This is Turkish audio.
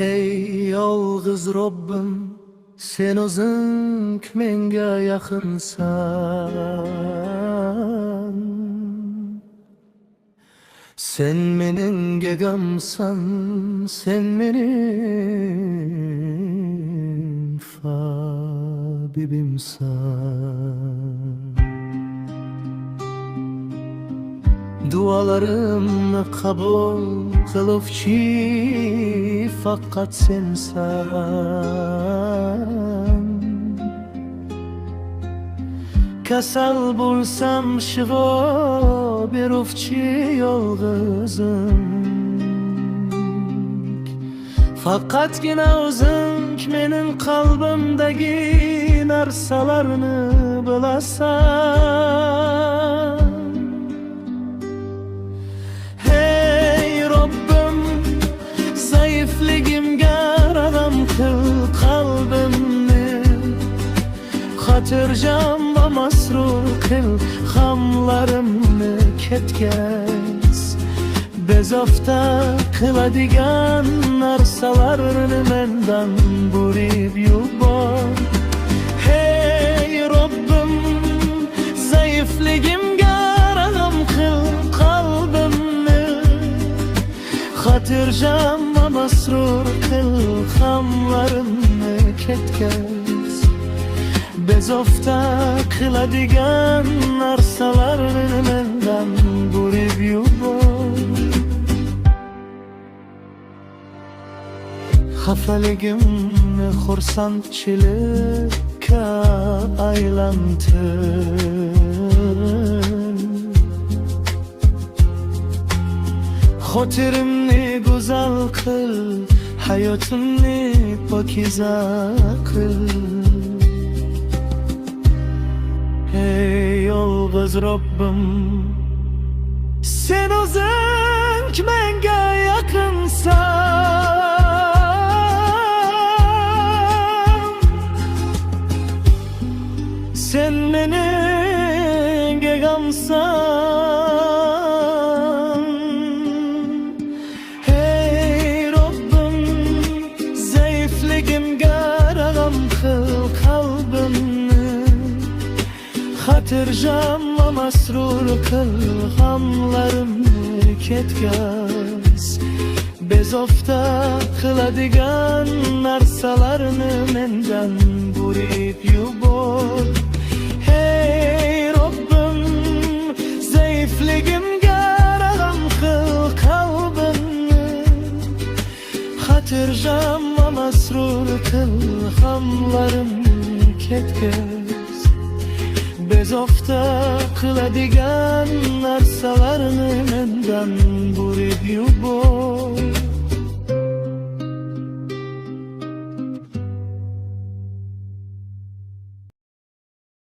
Hey yolg'iz Robbim, sen o'zing menga yaqinsan. Sen mening gegamsan, sen mening fabibimsan. Dualarimni qabul qiluvchi faqat sensan. Kasal bo'lsam shifo beruvchi yolg'izing. Faqatgina o'zing mening qalbimdagi narsalarni bilasan. Zaifligimga rahm qil qalbimni, xotirjam va masrur qil g'amlarimni ketgach. Bezovta qiladigan narsalarni mendan burib yubor. Hey Robbim, zaifligimga rahm qil qalbimni, xotirjam va masrur qil g'amlarimni ketgach. Bezovta qiladigan narsalarni mendan burib yubor. Xafaligimni xursandchilikka aylantir. Xotirimni go'zal qil, hayotimni pokiza qil. Hey yolg'iz Robbim, sen o'zing menga yaqinsan. Sen mening egamsan. Xotirjam va masrur qil g'amlarimni ketgach. Bezovta qiladigan narsalarni mendan burib yubor. Hey Robbim, zaifligimga rahm qil qalbimni, xotirjam va masrur qil g'amlarimni ketgach. Bezovta qiladigan